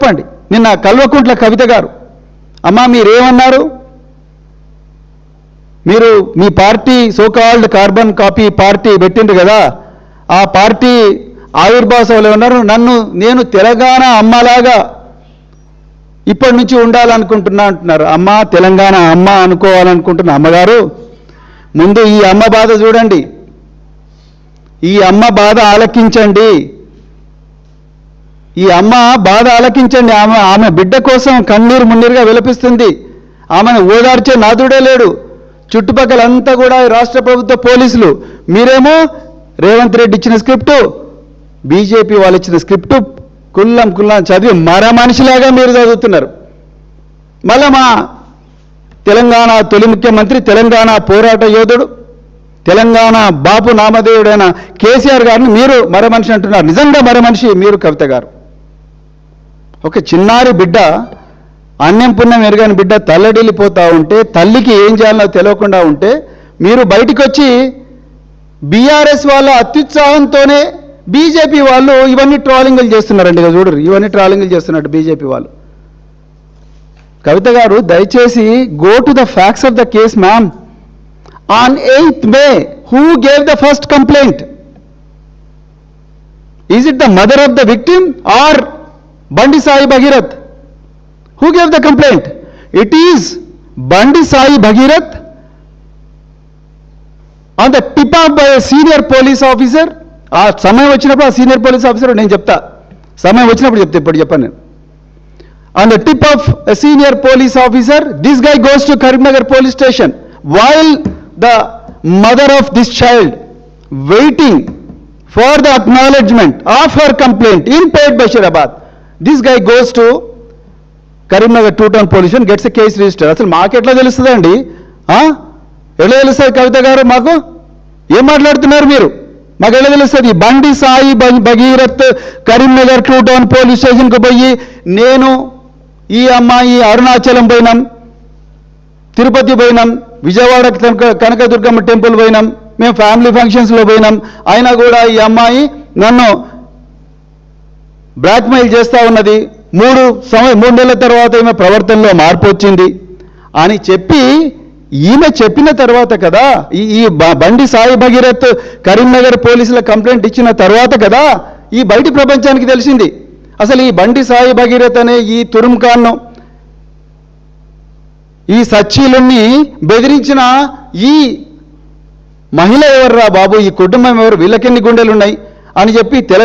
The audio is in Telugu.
చెప్పండి. నిన్న కల్వకుంట్ల కవిత గారు, అమ్మా మీరేమన్నారు? మీరు మీ party so called carbon copy party పెట్టిండ్రు కదా, ఆ పార్టీ ఆవిర్భావ సభలో ఉన్నారు, నేను తెలంగాణ అమ్మలాగా ఇప్పటి నుంచి ఉండాలనుకుంటున్నా అంటున్నారు. అమ్మ తెలంగాణ అమ్మ అనుకోవాలనుకుంటున్న అమ్మగారు, ముందు ఈ అమ్మ బాధ చూడండి, ఈ అమ్మ బాధ ఆలకించండి, ఈ అమ్మ బాధ ఆలకించండి. ఆమె బిడ్డ కోసం కన్నీరు మున్నీరుగా విలపిస్తుంది. ఆమెను ఓదార్చే నాదుడే లేడు. చుట్టుపక్కలంతా కూడా రాష్ట్ర ప్రభుత్వ పోలీసులు, మీరేమో రేవంత్ రెడ్డి ఇచ్చిన స్క్రిప్టు, బీజేపీ వాళ్ళు ఇచ్చిన స్క్రిప్టు కుల్లం చదివి మర మనిషిలాగా మీరు చదువుతున్నారు. మళ్ళా మా తెలంగాణ తొలి ముఖ్యమంత్రి, తెలంగాణ పోరాట యోధుడు, తెలంగాణ బాపు నామధేయుడైన కేసీఆర్ గారిని మీరు మర మనిషి అంటున్నారు. నిజంగా మర మనిషి మీరు కవిత గారు. ఒక చిన్నారి బిడ్డ, అన్నం పుణ్యం ఎరగని బిడ్డ తల్లడిల్లిపోతూ ఉంటే, తల్లికి ఏం చేయాలో తెలియకుండా ఉంటే, మీరు బయటికి వచ్చి బీఆర్ఎస్ వాళ్ళ అత్యుత్సాహంతోనే బీజేపీ వాళ్ళు ఇవన్నీ ట్రాలింగులు చేస్తున్నారండి. ఇక చూడరు, ఇవన్నీ ట్రాలింగులు చేస్తున్నట్టు బీజేపీ వాళ్ళు. కవిత గారు దయచేసి go to the facts of the case ma'am. On 8th May, who gave the first complaint? Is it the mother of the victim or Bandi Sai Bhagirath? Who gave the complaint? It is Bandi Sai Bhagirath on the tip of a senior police officer. ఆ సమయం వచ్చినప్పుడు ఆ సీనియర్ పోలీస్ ఆఫీసర్ నేను చెప్తా, సమయం వచ్చినప్పుడు చెప్తా, ఇప్పుడు చెప్పాను నేను. On the tip of a senior police officer, this guy goes to Karimnagar police station while the mother of this child waiting for the acknowledgement of her complaint in Pet Bashirabad. This guy goes to Karimnagar two-town police station, gets a case registered. అసలు మాకు ఎట్లా తెలుస్తుందండి? ఎట్లా తెలుస్తుంది కవిత గారు? మాకు ఏం మాట్లాడుతున్నారు మీరు? మాకు ఎలా తెలుస్తుంది? బండి సాయి భగీరథ్ కరీంనగర్ టూ-టౌన్ పోలీస్ స్టేషన్కు పోయి, నేను ఈ అమ్మాయి అరుణాచలం పోయినాం, తిరుపతి పోయినాం, విజయవాడ కనకదుర్గమ్మ టెంపుల్ పోయినాం, మేము ఫ్యామిలీ ఫంక్షన్స్లో పోయినాం, అయినా కూడా ఈ అమ్మాయి నన్ను బ్లాక్మెయిల్ చేస్తూ ఉన్నది, 3 నెలల తర్వాత ఈమె ప్రవర్తనలో మార్పు వచ్చింది అని చెప్పి, ఈమె చెప్పిన తర్వాత కదా, ఈ బండి సాయి భగీరథ్ కరీంనగర్ పోలీసుల కంప్లైంట్ ఇచ్చిన తర్వాత కదా ఈ బయటి ప్రపంచానికి తెలిసింది. అసలు ఈ బండి సాయి భగీరథ్ అనే ఈ తురుంఖాన్ను, ఈ సచ్చీలుని బెదిరించిన ఈ మహిళ ఎవర్రా బాబు, ఈ కుటుంబం ఎవరు, వీళ్ళకెన్ని గుండెలున్నాయి అని చెప్పి తెలంగాణ